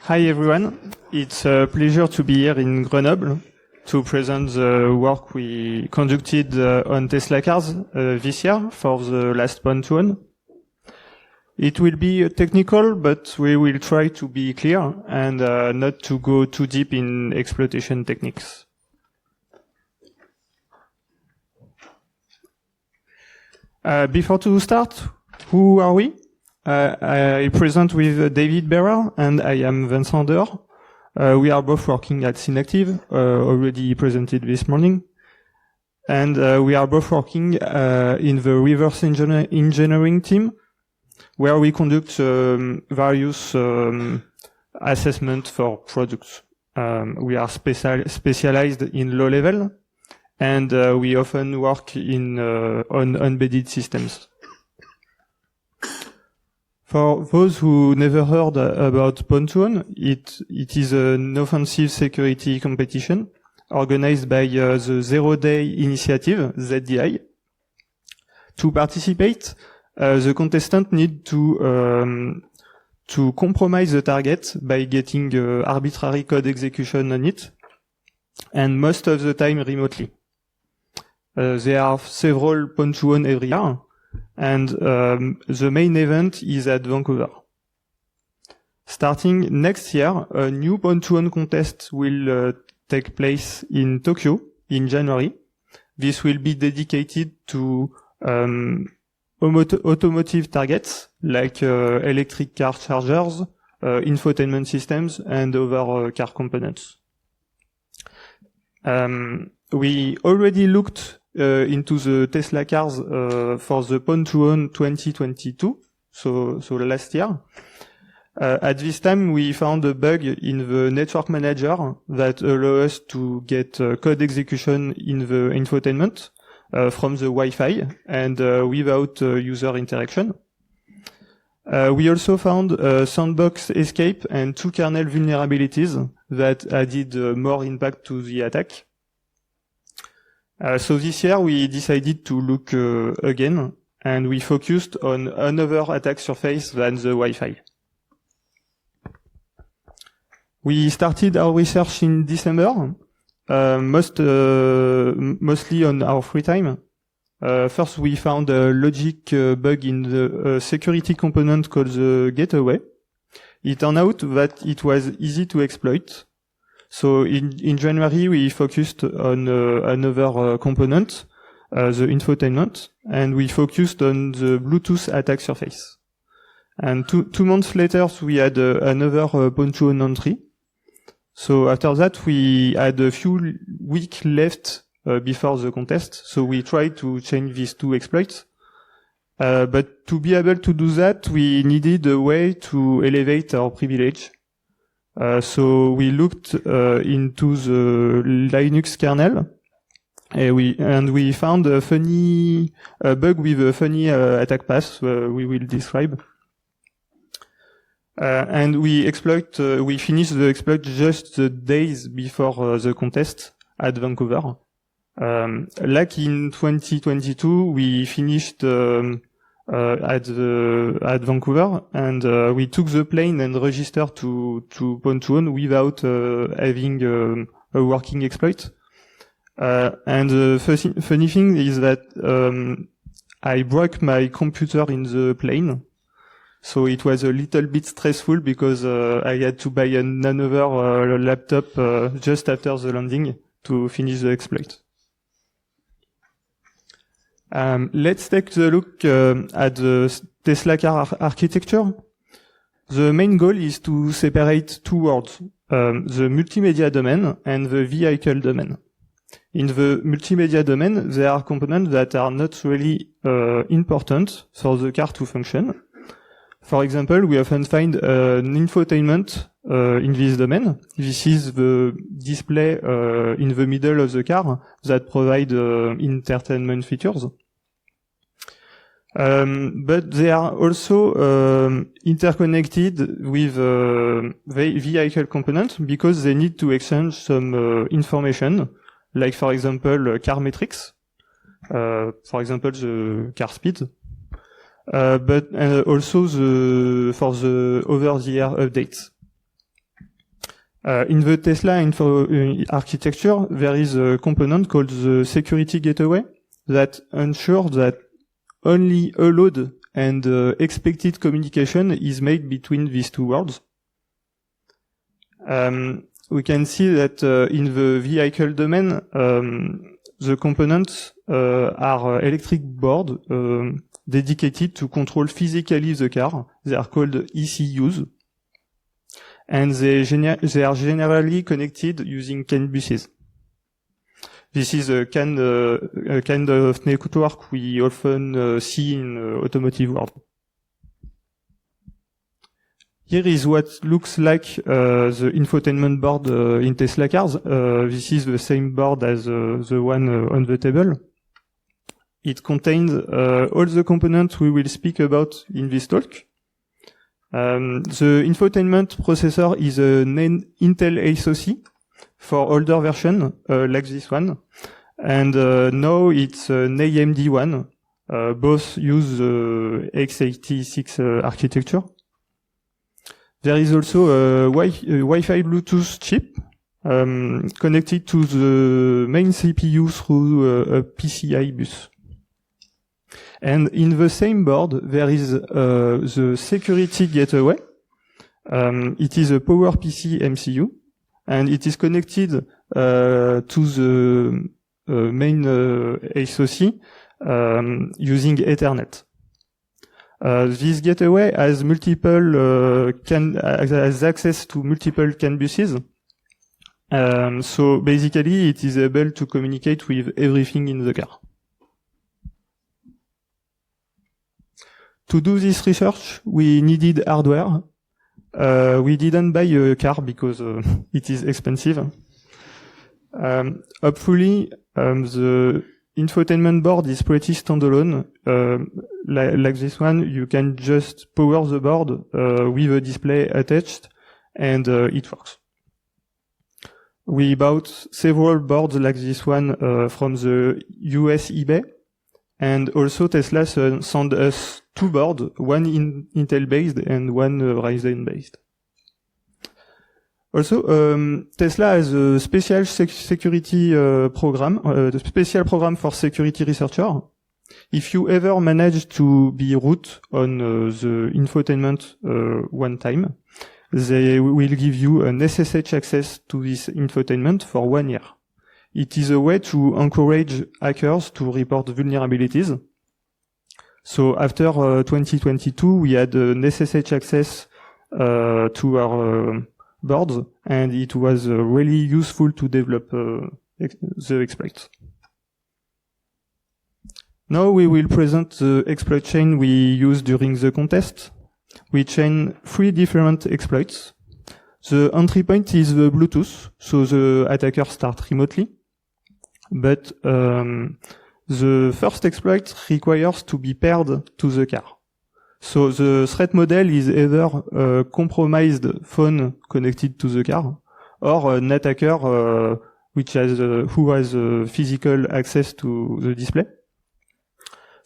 Hi everyone, it's a pleasure to be here in Grenoble to present the work we conducted on Tesla cars this year for the last Pontoon. It will be technical, but we will try to be clear and not to go too deep in exploitation techniques. Before to start, who are we? I present with David Berra and I am Vincent Dehors. We are both working at Synactive, already presented this morning. And we are both working in the reverse engineering team, where we conduct various assessment for products. We are specialized in low level, and we often work on embedded systems. For those who never heard about Pontoon, it is an offensive security competition organized by the Zero Day Initiative, ZDI. To participate, the contestant need to compromise the target by getting arbitrary code execution on it, and most of the time remotely. There are several Pontoon every year, and the main event is at Vancouver. Starting next year, a new Pontoon contest will take place in Tokyo in January. This will be dedicated to automotive targets like electric car chargers, infotainment systems, and other car components. We already looked into the Tesla cars for the Pontoon 2022, so last year. At this time, we found a bug in the network manager that allows us to get code execution in the infotainment from the Wi-Fi and without user interaction. We also found a sandbox escape and 2 kernel vulnerabilities that added more impact to the attack. So this year we decided to look again, and we focused on another attack surface than the Wi-Fi. We started our research in December, mostly on our free time. First we found a logic bug in the security component called the gateway. It turned out that it was easy to exploit. So in January, we focused on another component, the infotainment, and we focused on the Bluetooth attack surface. And two months later, we had another Pontoon entry. So after that, we had a few weeks left before the contest. So we tried to change these 2 exploits. But to be able to do that, we needed a way to elevate our privilege. So we looked into the Linux kernel, and we found a bug with a funny attack path we will describe. And we finished the exploit just the days before the contest at Vancouver. Like in 2022, we finished at Vancouver, and we took the plane and registered to Pontoon without having a working exploit. And the funny thing is that I broke my computer in the plane, so it was a little bit stressful because I had to buy another laptop just after the landing to finish the exploit. Let's take a look at the Tesla car architecture. The main goal is to separate 2 worlds, the multimedia domain and the vehicle domain. In the multimedia domain, there are components that are not really important for the car to function. For example, we often find an infotainment in this domain. This is the display in the middle of the car that provide entertainment features. But they are also interconnected with vehicle components because they need to exchange some information, like for example car metrics, for example the car speed, but also for the over-the-air updates. In the Tesla architecture, there is a component called the security gateway that ensures that only allowed and expected communication is made between these two worlds. We can see that in the vehicle domain, the components are electric boards dedicated to control physically the car. They are called ECUs. And they are generally connected using CAN buses. This is a kind of network we often see in automotive world. Here is what looks like the infotainment board in Tesla cars. This is the same board as the one on the table. It contains all the components we will speak about in this talk. The infotainment processor is an Intel SoC for older version, like this one. And now it's an AMD one. Both use x86 architecture. There is also a Wi-Fi Bluetooth chip connected to the main CPU through a PCI bus. And in the same board, there is the security gateway. It is a PowerPC MCU, and it is connected to the main SoC using Ethernet. This gateway has has access to multiple CAN buses. So basically, it is able to communicate with everything in the car. To do this research, we needed hardware. We didn't buy a car because it is expensive. Hopefully, the infotainment board is pretty standalone. Like this one, you can just power the board with a display attached, and it works. We bought several boards like this one from the US eBay. And also Tesla sent us two boards, one Intel-based and one Ryzen-based. Also, Tesla has a special security program, a special program for security researcher. If you ever manage to be root on the infotainment one time, they will give you an SSH access to this infotainment for 1 year. It is a way to encourage hackers to report vulnerabilities. So after 2022, we had an SSH access to our boards, and it was really useful to develop the exploits. Now we will present the exploit chain we used during the contest. We chain 3 different exploits. The entry point is the Bluetooth, so the attacker starts remotely. But the first exploit requires to be paired to the car. So the threat model is either a compromised phone connected to the car, or an attacker who has physical access to the display.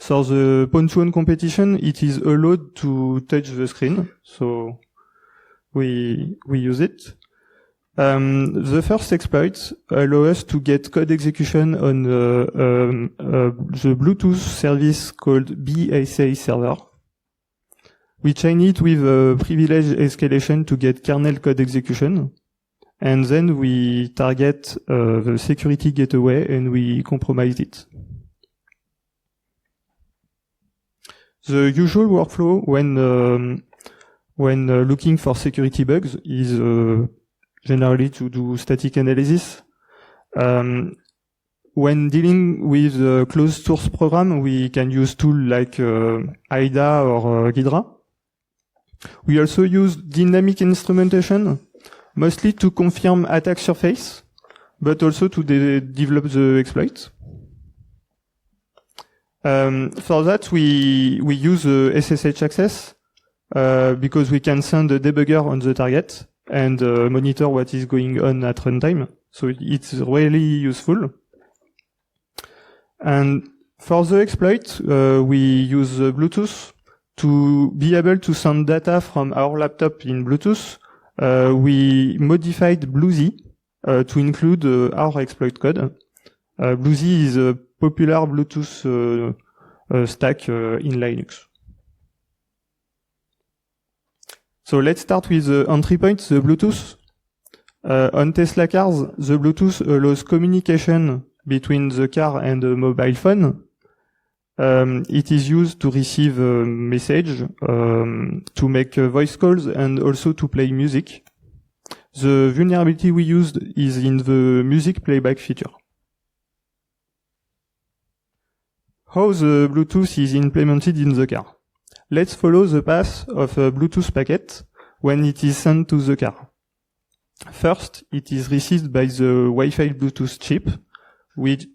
For the phone-to-phone competition, it is allowed to touch the screen, so we use it. The first exploit allows us to get code execution on the Bluetooth service called BSA server. We chain it with a privilege escalation to get kernel code execution, and then we target the security gateway and we compromise it. The usual workflow when looking for security bugs is generally to do static analysis. When dealing with a closed source program, we can use tools like IDA or Ghidra. We also use dynamic instrumentation, mostly to confirm attack surface, but also to develop the exploit. For that, we use SSH access because we can send a debugger on the target and monitor what is going on at runtime. So it's really useful. And for the exploit, we use Bluetooth to be able to send data from our laptop in Bluetooth we modified BlueZ to include our exploit code. BlueZ is a popular Bluetooth stack in Linux. So let's start with the entry point, the Bluetooth. On Tesla cars, the Bluetooth allows communication between the car and the mobile phone. It is used to receive a message, to make voice calls, and also to play music. The vulnerability we used is in the music playback feature. How the Bluetooth is implemented in the car. Let's follow the path of a Bluetooth packet when it is sent to the car. First, it is received by the Wi-Fi Bluetooth chip, which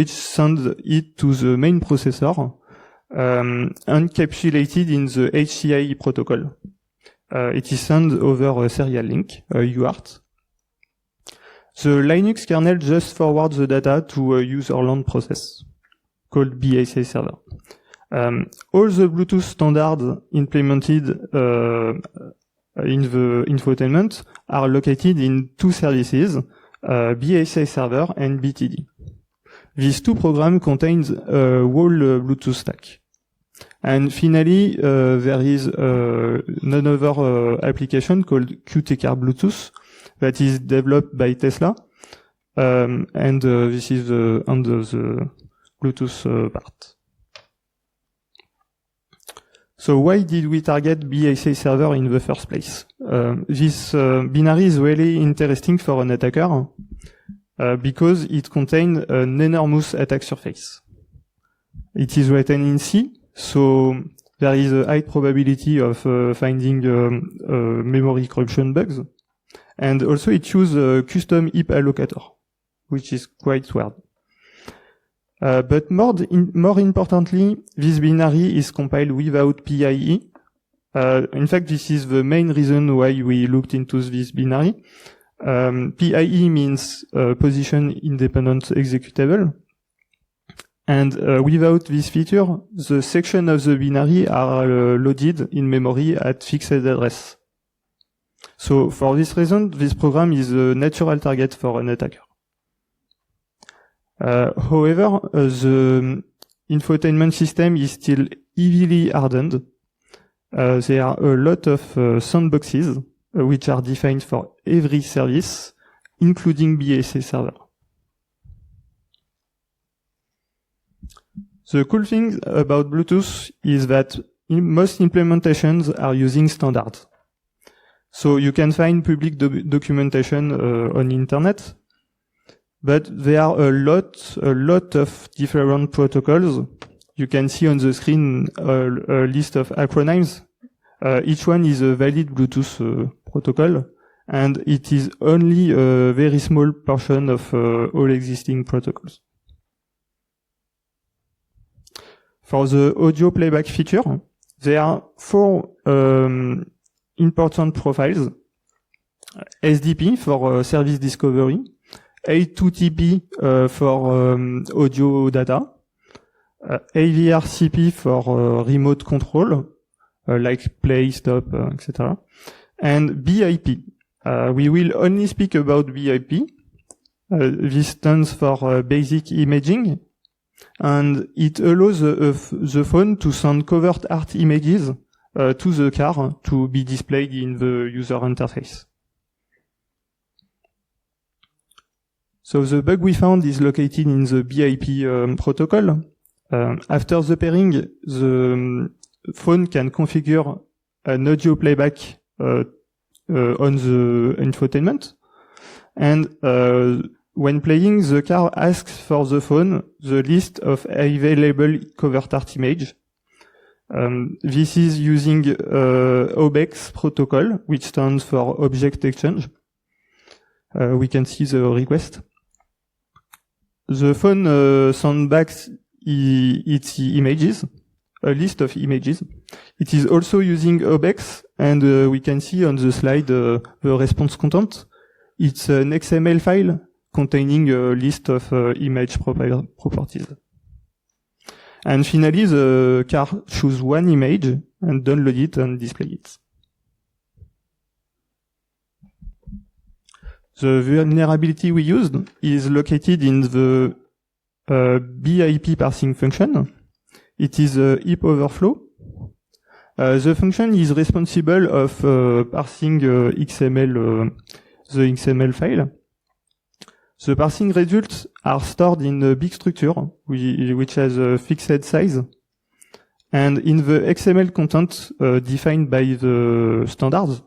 sends it to the main processor, encapsulated in the HCI protocol. It is sent over a serial link, UART. The Linux kernel just forwards the data to a userland process called BSA server. All the Bluetooth standards implemented in the infotainment are located in two services, BSA server and BTD. These two programs contain a whole Bluetooth stack. And finally, there is another application called QTCar Bluetooth that is developed by Tesla, and this is under the Bluetooth part. So why did we target BSA server in the first place? This binary is really interesting for an attacker because it contains an enormous attack surface. It is written in C, so there is a high probability of finding memory corruption bugs. And also it uses a custom heap allocator, which is quite weird. But more importantly, this binary is compiled without PIE. In fact, this is the main reason why we looked into this binary. PIE means position independent executable. And without this feature, the section of the binary are loaded in memory at fixed address. So for this reason, this program is a natural target for an attacker. However, the infotainment system is still heavily hardened. There are a lot of sandboxes which are defined for every service, including BSA server. The cool thing about Bluetooth is that most implementations are using standards. So you can find public documentation on the internet, but there are a lot of different protocols. You can see on the screen a list of acronyms. Each one is a valid Bluetooth protocol, and it is only a very small portion of all existing protocols. For the audio playback feature, there are four important profiles. SDP for service discovery, A2TP for audio data, AVRCP for remote control, like play, stop, etc. And BIP. We will only speak about BIP. This stands for basic imaging, and it allows the phone to send covert art images to the car to be displayed in the user interface. So the bug we found is located in the BIP protocol. After the pairing, the phone can configure an audio playback on the infotainment, and when playing, the car asks for the phone the list of available covert art image. This is using OBEX protocol, which stands for Object Exchange. We can see the request. The phone sends back its images, a list of images. It is also using OBEX, and we can see on the slide the response content. It's an XML file containing a list of image properties. And finally, the car chooses one image and download it and display it. The vulnerability we used is located in the BIP parsing function. It is a heap overflow. The function is responsible of parsing the XML file. The parsing results are stored in a big structure, which has a fixed size. And in the XML content defined by the standards,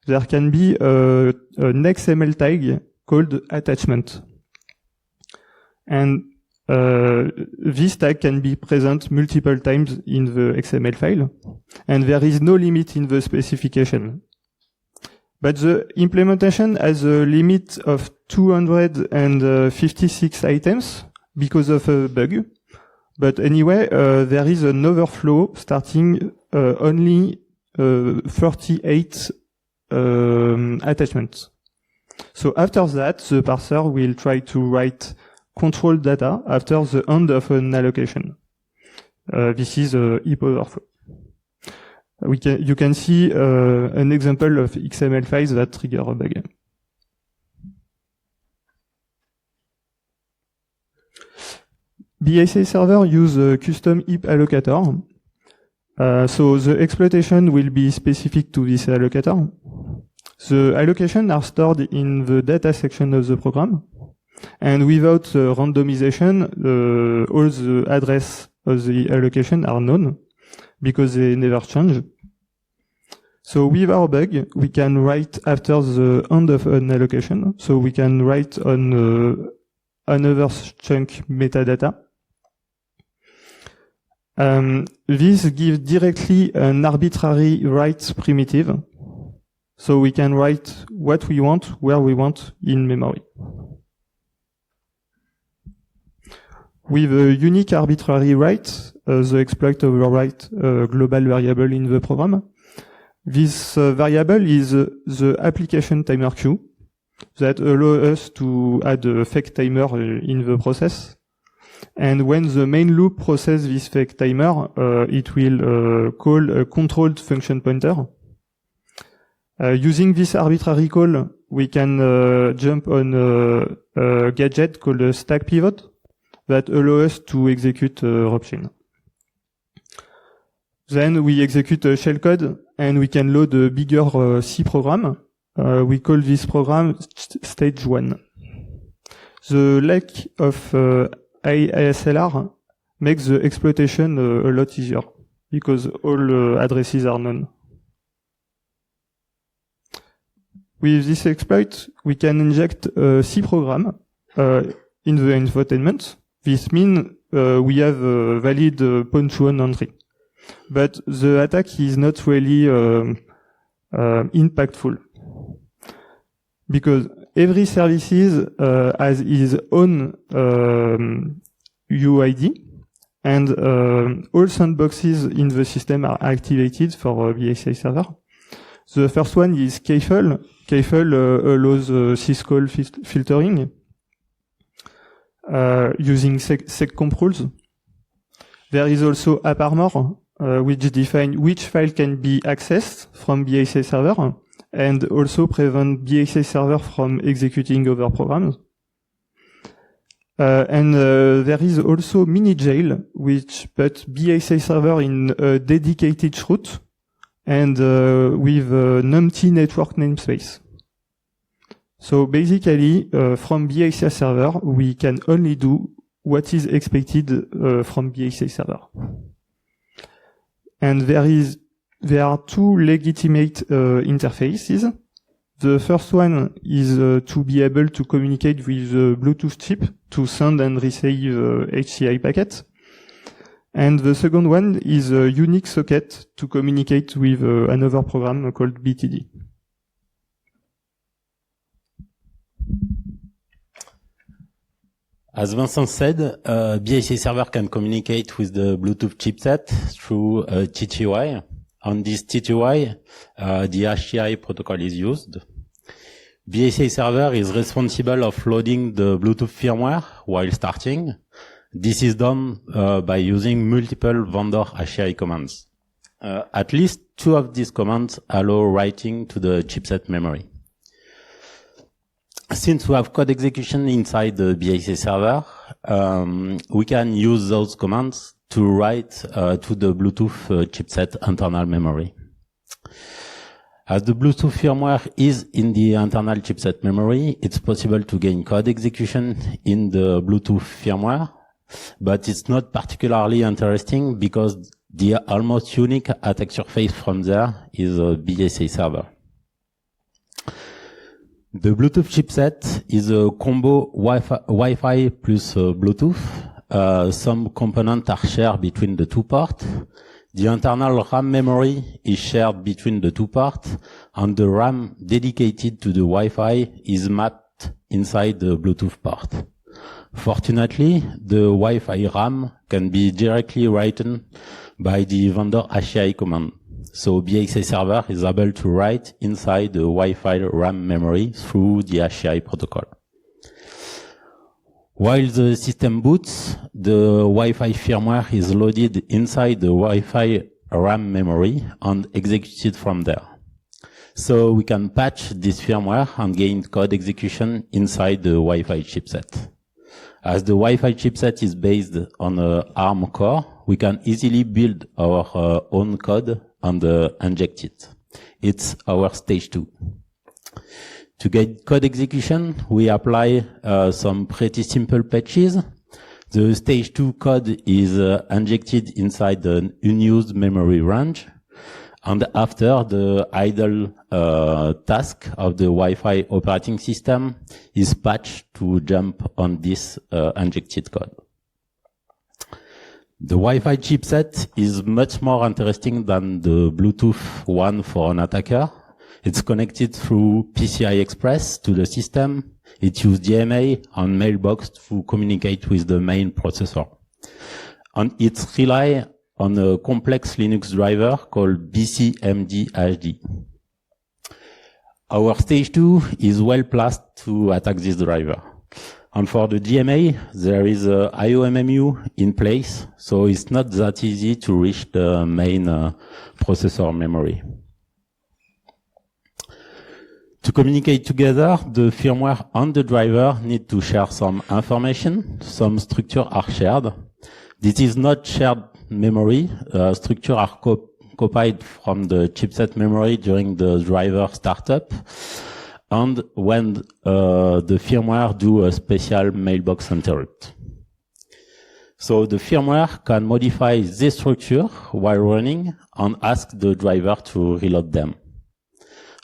there can be an XML tag called attachment. And this tag can be present multiple times in the XML file, and there is no limit in the specification. But the implementation has a limit of 256 items because of a bug. But anyway, there is an overflow starting only 38 attachments. So after that, the parser will try to write control data after the end of an allocation. This is a heap overflow. You can see an example of XML files that trigger a bug. BSA server use a custom heap allocator. So the exploitation will be specific to this allocator. The allocations are stored in the data section of the program. And without randomization, all the address of the allocation are known because they never change. So with our bug, we can write after the end of an allocation. So we can write on another chunk metadata. This gives directly an arbitrary write primitive. So we can write what we want, where we want in memory. With a unique arbitrary write, the exploit overwrite a global variable in the program. This variable is the application timer queue that allows us to add a fake timer in the process. And when the main loop processes this fake timer, it will call a controlled function pointer. Using this arbitrary call, we can jump on a gadget called a stack pivot that allows us to execute Ropchain. Then we execute a shellcode and we can load a bigger C program. We call this program stage 1. The lack of ASLR makes the exploitation a lot easier because all addresses are known. With this exploit, we can inject a C program in the infotainment. This means we have a valid point-to-earn entry. But the attack is not really impactful because every service has its own UID, and all sandboxes in the system are activated for BSA server. The first one is Kfl. Kfl allows syscall filtering using seccomp rules. There is also AppArmor, which defines which file can be accessed from BSA server and also prevent BSA server from executing other programs. And there is also Minijail, which puts BSA server in a dedicated route and with an empty network namespace. So basically, from BSA server, we can only do what is expected from BSA server. And there are two legitimate interfaces. The first one is to be able to communicate with the Bluetooth chip to send and receive HCI packets. And the second one is a unique socket to communicate with another program called BTD. As Vincent said, BSA server can communicate with the Bluetooth chipset through a TTY. On this TTY, the HCI protocol is used. BSA server is responsible of loading the Bluetooth firmware while starting. This is done by using multiple vendor HCI commands. At least two of these commands allow writing to the chipset memory. since we have code execution inside the BAC server, we can use those commands to write to the Bluetooth chipset internal memory. As the Bluetooth firmware is in the internal chipset memory, it's possible to gain code execution in the Bluetooth firmware, but it's not particularly interesting because the almost unique attack surface from there is a BAC server. The Bluetooth chipset is a combo Wi-Fi plus Bluetooth. Some components are shared between the two ports. The internal RAM memory is shared between the two ports, and the RAM dedicated to the Wi-Fi is mapped inside the Bluetooth port. Fortunately, the Wi-Fi RAM can be directly written by the vendor HCI command. So BAC server is able to write inside the Wi-Fi RAM memory through the HCI protocol. While the system boots, the Wi-Fi firmware is loaded inside the Wi-Fi RAM memory and executed from there. So we can patch this firmware and gain code execution inside the Wi-Fi chipset. As the Wi-Fi chipset is based on an ARM core, we can easily build our own code and inject it. It's our stage 2. To get code execution, we apply some pretty simple patches. The stage 2 code is injected inside the unused memory range. And after, the idle task of the Wi-Fi operating system is patched to jump on this injected code. The Wi-Fi chipset is much more interesting than the Bluetooth one for an attacker. It's connected through PCI Express to the system. It uses DMA and mailbox to communicate with the main processor. And it relies on a complex Linux driver called BCMD-HD. Our stage 2 is well placed to attack this driver. And for the DMA, there is a IOMMU in place, so it's not that easy to reach the main processor memory. To communicate together, the firmware and the driver need to share some information. Some structures are shared. This is not shared memory. Structures are copied from the chipset memory during the driver startup, and when the firmware do a special mailbox interrupt. So the firmware can modify this structure while running and ask the driver to reload them.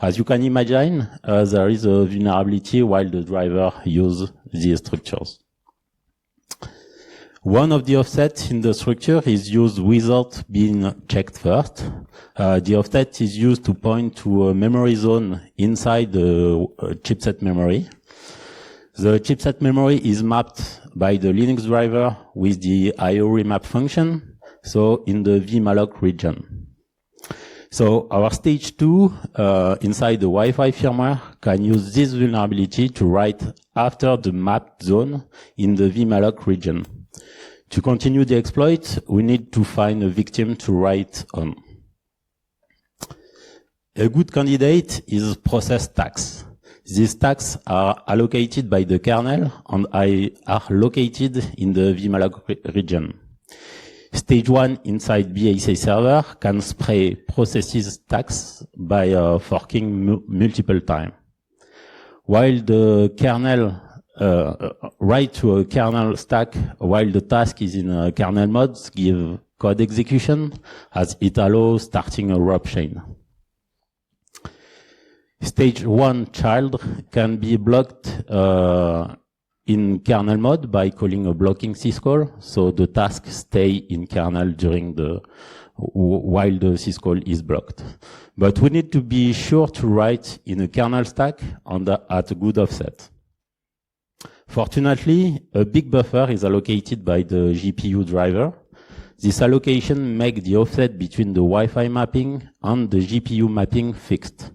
As you can imagine, there is a vulnerability while the driver uses these structures. One of the offsets in the structure is used without being checked first. The offset is used to point to a memory zone inside the chipset memory. The chipset memory is mapped by the Linux driver with the IO remap function, so in the vmalloc region. So our stage 2 inside the Wi-Fi firmware can use this vulnerability to write after the mapped zone in the vmalloc region. To continue the exploit, we need to find a victim to write on. A good candidate is process stacks. These stacks are allocated by the kernel and are located in the vmalloc region. Stage 1 inside BAC server can spray processes stacks by forking multiple times. While the kernel write to a kernel stack while the task is in kernel mode give code execution, as it allows starting a rope chain. Stage 1 child can be blocked in kernel mode by calling a blocking syscall, so the task stay in kernel during while the syscall is blocked. But we need to be sure to write in a kernel stack and at a good offset. Fortunately, a big buffer is allocated by the GPU driver. This allocation makes the offset between the Wi-Fi mapping and the GPU mapping fixed.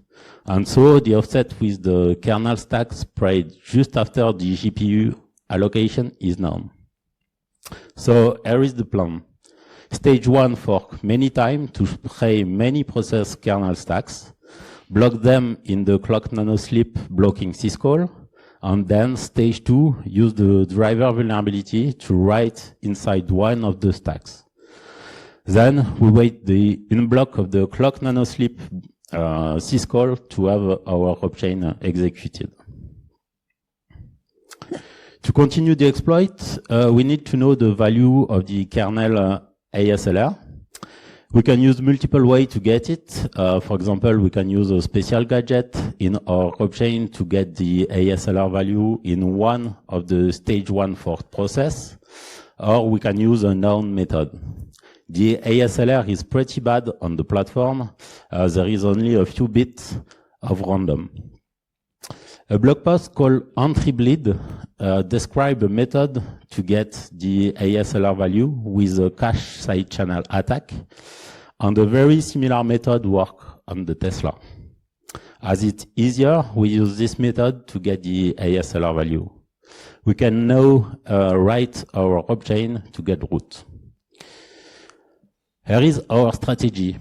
And so the offset with the kernel stack sprayed just after the GPU allocation is known. So here is the plan. Stage 1 fork many times to spray many process kernel stacks, block them in the clock nanosleep blocking syscall, And then stage 2 use the driver vulnerability to write inside one of the stacks. Then we wait the unblock of the clock nanosleep syscall to have our opchain executed. To continue the exploit, we need to know the value of the kernel ASLR. We can use multiple ways to get it. For example, we can use a special gadget in our opchain to get the ASLR value in one of the stage 1 fork process, or we can use a known method. The ASLR is pretty bad on the platform. There is only a few bits of random. A blog post called EntryBleed describes a method to get the ASLR value with a cache side channel attack, and a very similar method works on the Tesla. As it's easier, we use this method to get the ASLR value. We can now write our opchain to get root. Here is our strategy.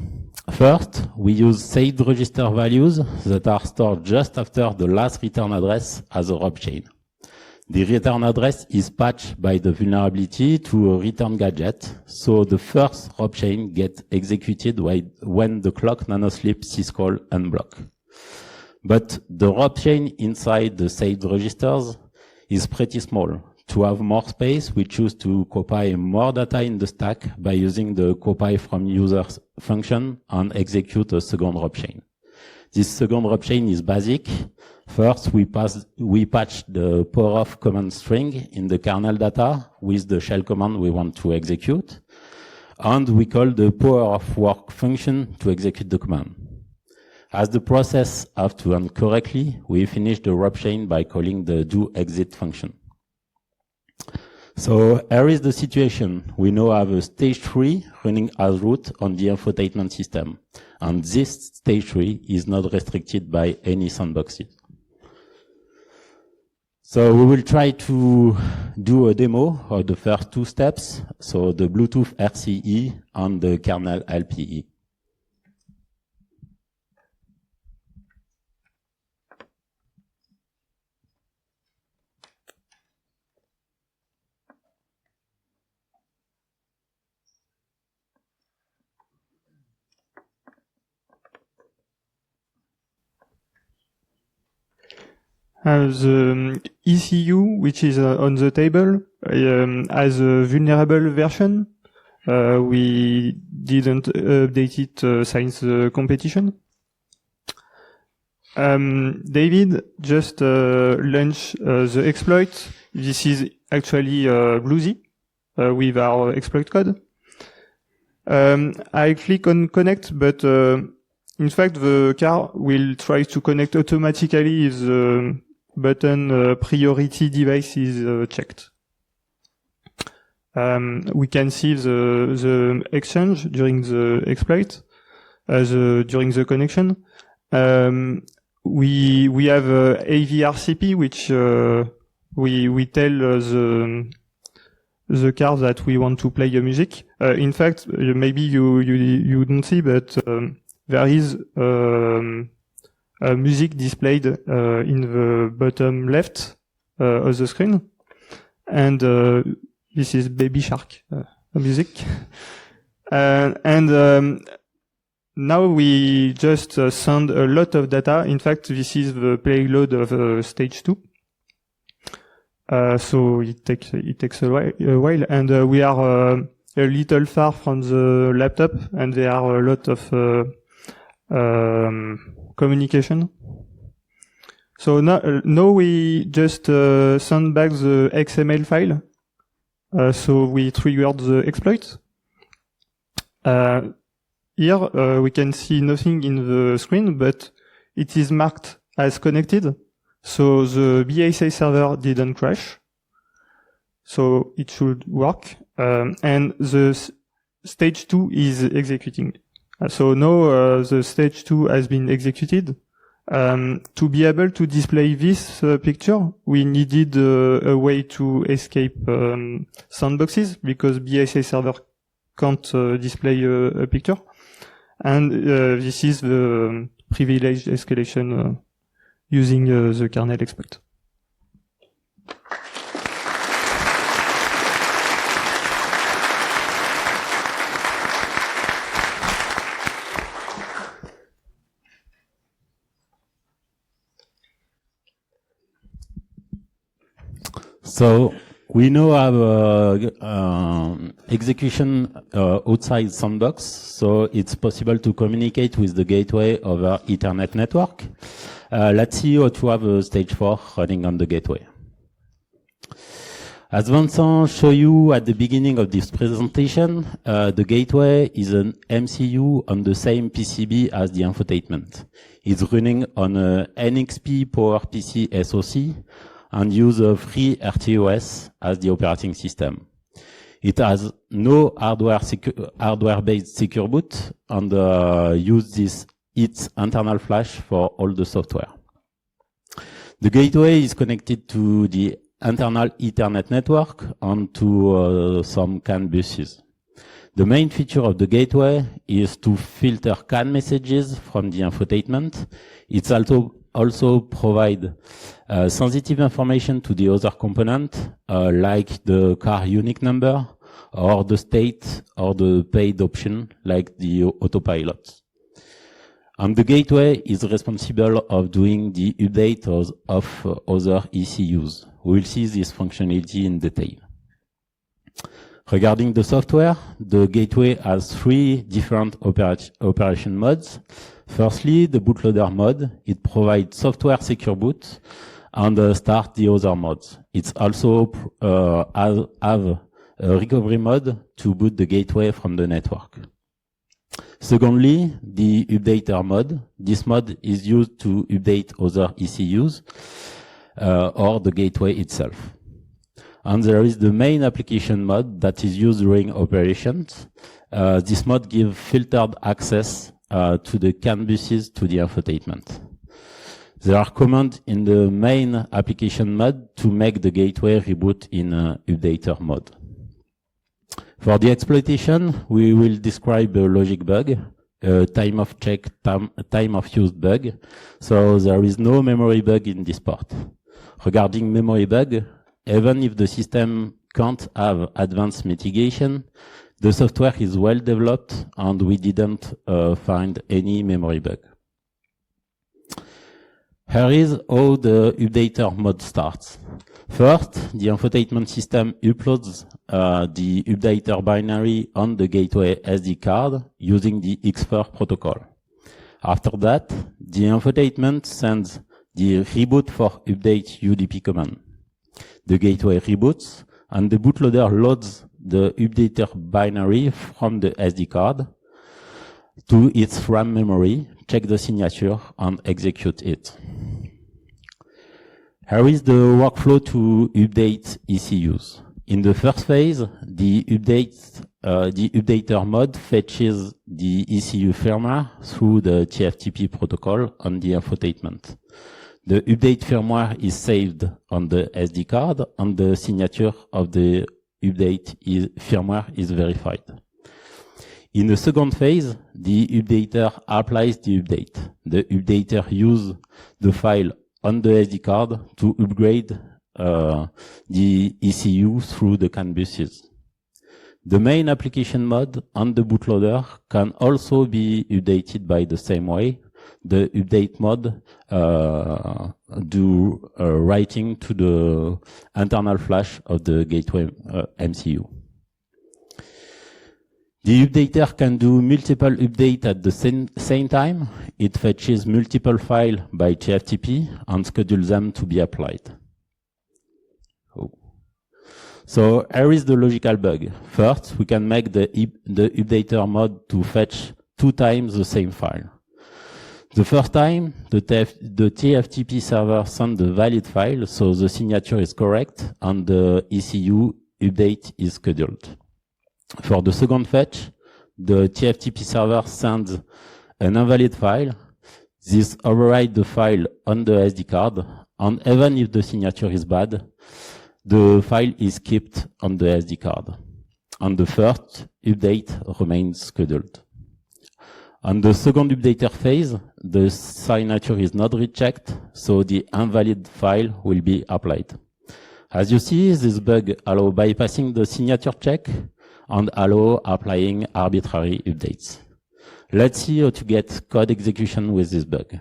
First, we use saved register values that are stored just after the last return address as a opchain. The return address is patched by the vulnerability to a return gadget, so the first opchain gets executed when the clock nanosleep syscall unblock. But the opchain inside the saved registers is pretty small. To have more space, we choose to copy more data in the stack by using the copy from users function and execute a second opchain. This second opchain is basic. First, we patch the power-off command string in the kernel data with the shell command we want to execute, and we call the power-off work function to execute the command. As the process have to run correctly, we finish the opchain by calling the doExit function. So here is the situation. We now have a stage 3 running as root on the infotainment system. And this stage 3 is not restricted by any sandboxes. So we will try to do a demo of the first two steps. So the Bluetooth RCE and the kernel LPE. The ECU, which is on the table, has a vulnerable version. We didn't update it since the competition. David just launched the exploit. This is actually Bluesy with our exploit code. I click on connect, but in fact the car will try to connect automatically if the button priority device is checked. We can see the exchange during the exploit, during the connection. We have AVRCP, which we tell the car that we want to play your music. In fact, maybe you don't see, but there is music displayed in the bottom left of the screen, and this is Baby Shark music. Now we just send a lot of data. In fact, this is the payload of stage 2. So it takes a while, and we are a little far from the laptop, and there are a lot of communication. So now we just send back the XML file. So we triggered the exploit. Here we can see nothing in the screen, but it is marked as connected. So the BSA server didn't crash. So it should work. And the stage 2 is executing. So now the stage 2 has been executed. To be able to display this picture, we needed a way to escape sandboxes, because BSA server can't display a picture. And this is the privileged escalation using the kernel exploit. So we now have execution outside Sandbox, so it's possible to communicate with the gateway over Ethernet network. Let's see how to have a stage 4 running on the gateway. As Vincent showed you at the beginning of this presentation, the gateway is an MCU on the same PCB as the infotainment. It's running on a NXP PowerPC SoC and use a free RTOS as the operating system. It has no hardware-based secure boot and uses its internal flash for all the software. The gateway is connected to the internal Ethernet network and to some CAN buses. The main feature of the gateway is to filter CAN messages from the infotainment. It's also provide sensitive information to the other component, like the car unique number, or the state, or the paid option, like the autopilot. And the gateway is responsible of doing the update of other ECUs. We will see this functionality in detail. Regarding the software, the gateway has 3 different operation modes. Firstly, the bootloader mode. It provides software secure boot and start the other modes. It's also have a recovery mode to boot the gateway from the network. Secondly, the updater mode. This mode is used to update other ECUs or the gateway itself. And there is the main application mode that is used during operations. This mode gives filtered access to the CAN buses to the infotainment. There are commands in the main application mode to make the gateway reboot in updater mode. For the exploitation, we will describe a logic bug, a time of check, time of use bug. So there is no memory bug in this part. Regarding memory bug, even if the system can't have advanced mitigation, the software is well developed and we didn't find any memory bug. Here is how the updater mode starts. First, the infotainment system uploads the updater binary on the gateway SD card using the X4 protocol. After that, the infotainment sends the reboot for update UDP command. The gateway reboots and the bootloader loads the updater binary from the SD card to its RAM memory, check the signature and execute it. Here is the workflow to update ECUs. In the first phase, the updater mode fetches the ECU firmware through the TFTP protocol on the infotainment. The update firmware is saved on the SD card and the signature of the update firmware is verified. In the second phase, the updater applies the update. The updater uses the file on the SD card to upgrade the ECU through the CAN buses. The main application mode on the bootloader can also be updated by the same way. The update mode do writing to the internal flash of the gateway MCU. The updater can do multiple updates at the same time. It fetches multiple files by TFTP and schedules them to be applied. So here is the logical bug. First, we can make the updater mode to fetch 2 times the same file. The first time, the TFTP server sends the valid file, so the signature is correct and the ECU update is scheduled. For the second fetch, the TFTP server sends an invalid file. This overrides the file on the SD card, and even if the signature is bad, the file is kept on the SD card. And the first update remains scheduled. On the second updater phase, the signature is not rechecked, so the invalid file will be applied. As you see, this bug allows bypassing the signature check and allow applying arbitrary updates. Let's see how to get code execution with this bug.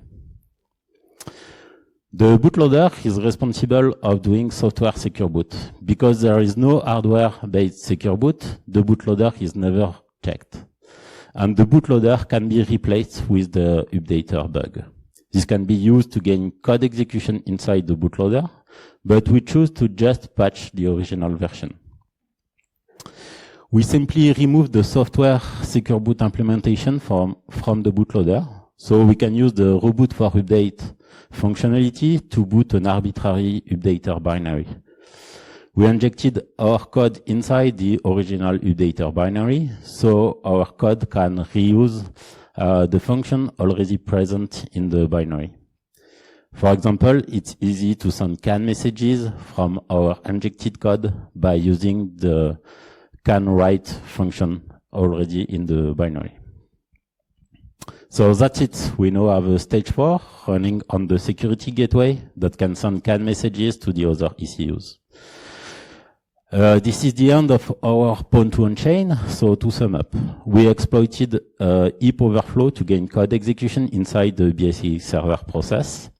The bootloader is responsible of doing software secure boot. Because there is no hardware-based secure boot, the bootloader is never checked. And the bootloader can be replaced with the updater bug. This can be used to gain code execution inside the bootloader, but we choose to just patch the original version. We simply remove the software secure boot implementation from the bootloader, so we can use the reboot for update functionality to boot an arbitrary updater binary. We injected our code inside the original updater binary, so our code can reuse the function already present in the binary. For example, it's easy to send CAN messages from our injected code by using the CAN write function already in the binary. So that's it. We now have a stage 4 running on the security gateway that can send CAN messages to the other ECUs. This is the end of our Pwn2 chain. So to sum up, we exploited heap overflow to gain code execution inside the BSA server process.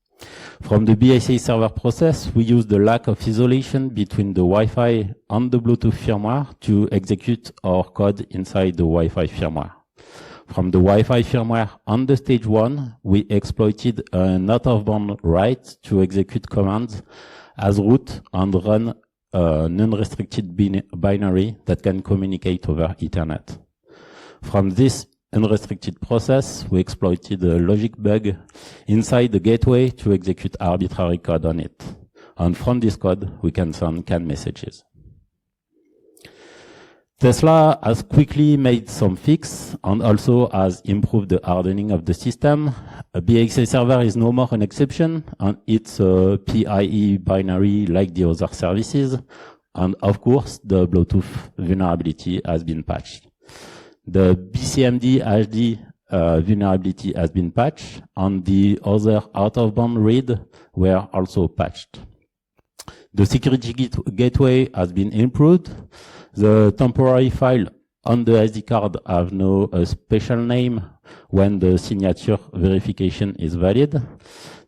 From the BSA server process, we use the lack of isolation between the Wi-Fi and the Bluetooth firmware to execute our code inside the Wi-Fi firmware. From the Wi-Fi firmware on the stage 1, we exploited an out-of-band write to execute commands as root and run an unrestricted binary that can communicate over Ethernet. From this unrestricted process, we exploited a logic bug inside the gateway to execute arbitrary code on it. And from this code, we can send CAN messages. Tesla has quickly made some fix and also has improved the hardening of the system. A BSA server is no more an exception, and it's a PIE binary like the other services. And of course, the Bluetooth vulnerability has been patched. The BCMD HD vulnerability has been patched, and the other out-of-band read were also patched. The security gateway has been improved. The temporary file on the SD card have now a special name when the signature verification is valid.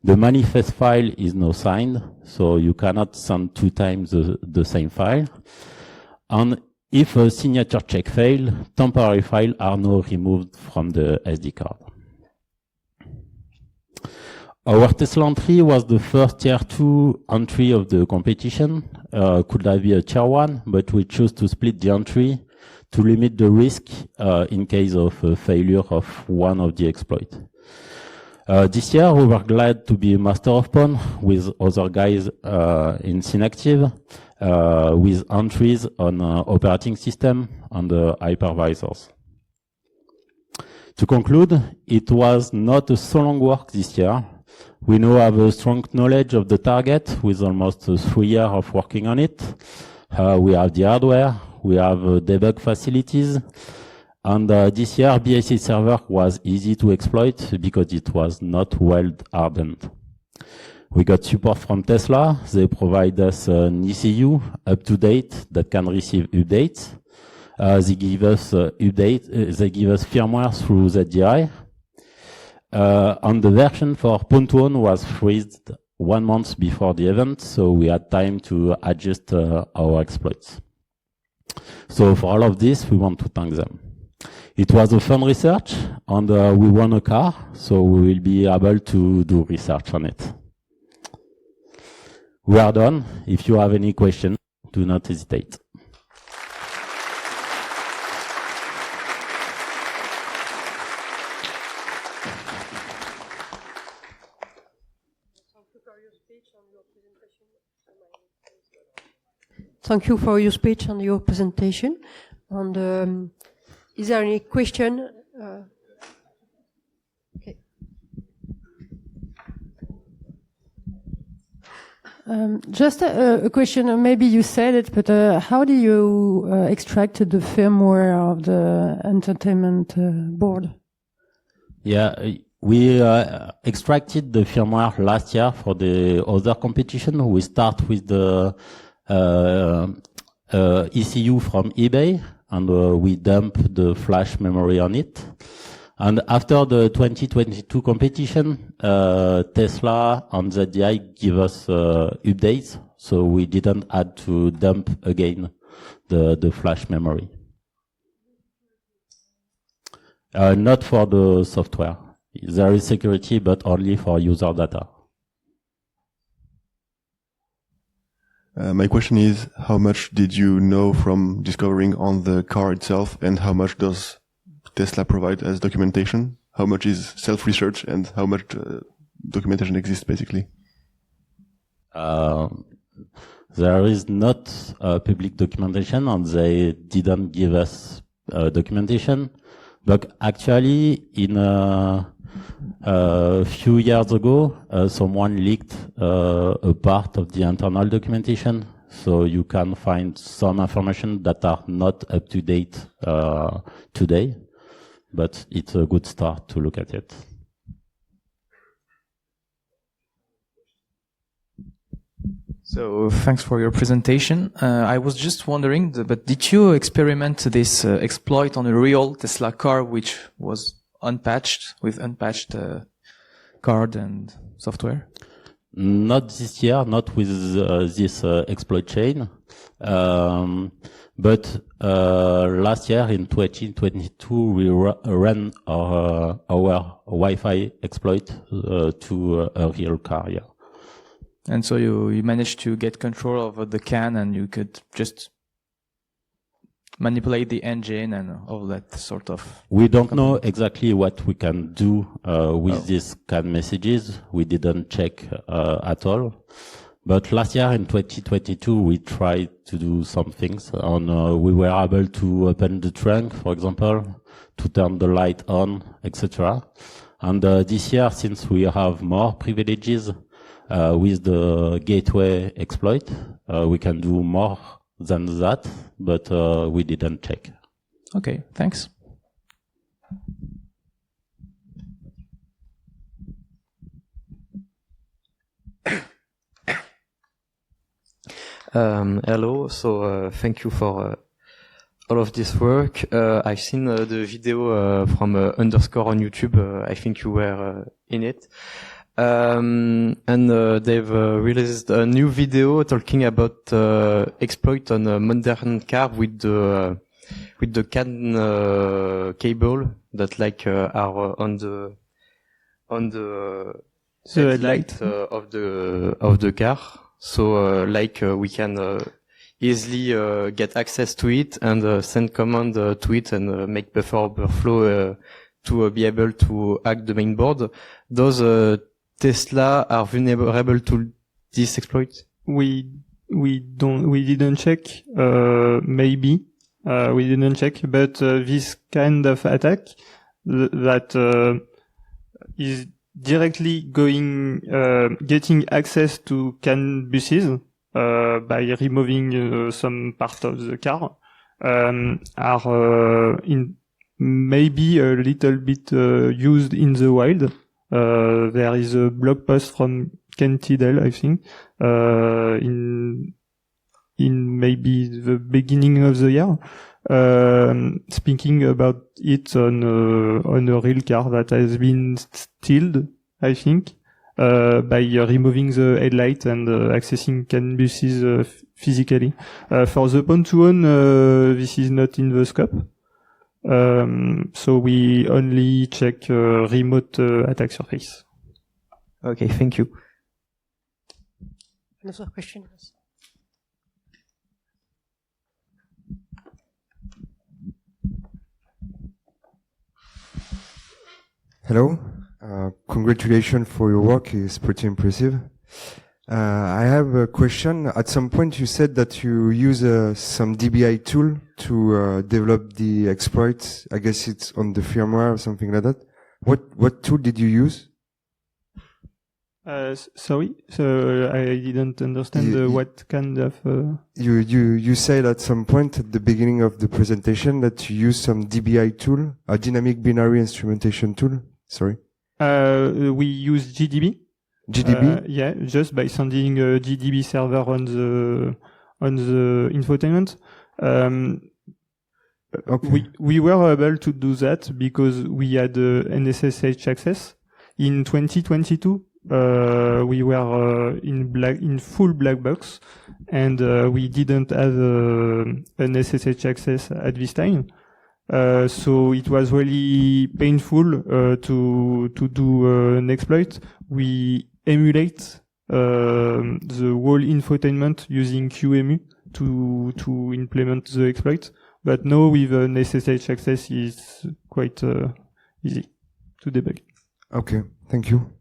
The manifest file is now signed, so you cannot send 2 times the same file. And if a signature check fails, temporary files are now removed from the SD card. Our Tesla entry was the first tier 2 entry of the competition. Could have been a tier 1, but we chose to split the entry to limit the risk in case of failure of one of the exploits. This year, we were glad to be master of Pwn with other guys in Synactive, with entries on operating system and hypervisors. To conclude, it was not a so long work this year. We now have a strong knowledge of the target with almost 3 years of working on it. We have the hardware, we have debug facilities, and this year BSA server was easy to exploit because it was not well hardened. We got support from Tesla. They provide us an ECU up to date that can receive updates. They give us they give us firmware through ZDI. And the version for Pwn2 was freezed 1 month before the event, so we had time to adjust our exploits. So for all of this, we want to thank them. It was a fun research, and we won a car, so we will be able to do research on it. We are done. If you have any questions, do not hesitate. Thank you for your speech and your presentation. And is there any question? Okay. Just a question. Maybe you said it, but how do you extract the firmware of the entertainment board? Yeah, we extracted the firmware last year for the other competition. We start with the ECU from eBay, and we dump the flash memory on it. And after the 2022 competition, Tesla and ZDI give us updates, so we didn't have to dump again the flash memory. Not for the software. There is security, but only for user data. My question is, how much did you know from discovering on the car itself, and how much does Tesla provide as documentation? How much is self-research, and how much documentation exists, basically? There is not public documentation, and they didn't give us documentation. But actually, in a few years ago, someone leaked a part of the internal documentation, so you can find some information that are not up to date today. But it's a good start to look at it. So thanks for your presentation. I was just wondering, but did you experiment this exploit on a real Tesla car which was unpatched, with unpatched card and software? Not this year, not with this exploit chain. But last year in 2022, we ran our Wi-Fi exploit to a real car, yeah. And so you managed to get control over the CAN, and you could just manipulate the engine and all that sort of... We don't know exactly what we can do with these CAN messages. We didn't check at all. But last year in 2022, we tried to do some things, and we were able to open the trunk, for example, to turn the light on, etc. And this year, since we have more privileges with the gateway exploit, we can do more than that, but we didn't check. Okay, thanks. Hello, so thank you for all of this work. I've seen the video from Underscore on YouTube. I think you were in it. And they've released a new video talking about exploit on a modern car with the CAN cable that are on the headlight of the car. So we can easily get access to it and send command to it and make buffer overflow to be able to hack the main board. Those Tesla are vulnerable to this exploit? We didn't check. Maybe we didn't check, but this kind of attack that is directly getting access to CAN buses by removing some part of the car are maybe a little bit used in the wild. There is a blog post from Ken Tidell, I think, in maybe the beginning of the year, speaking about it on a real car that has been stealed, I think, by removing the headlight and accessing CAN buses physically. For the Pontoon, this is not in the scope. So we only check remote attack surface. Okay, thank you. Another question. Hello. Congratulations for your work. It's pretty impressive. I have a question. At some point you said that you use some DBI tool to develop the exploits. I guess it's on the firmware or something like that. What tool did you use? Sorry, so I didn't understand what kind of... You said at some point at the beginning of the presentation that you use some DBI tool, a dynamic binary instrumentation tool. Sorry. We use GDB. GDB? Yeah, just by sending a GDB server on the infotainment. Okay. We were able to do that because we had NSSH access. In 2022, we were in full black box, and we didn't have an SSH access at this time. So it was really painful to do an exploit. We emulate the whole infotainment using QEMU to implement the exploit. But now with an SSH access is quite easy to debug. Okay, thank you.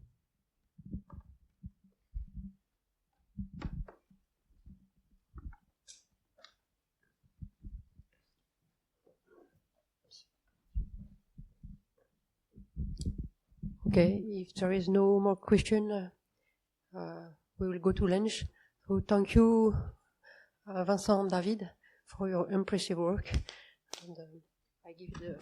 Okay, if there is no more question, we will go to lunch. So thank you, Vincent and David, for your impressive work. And I give the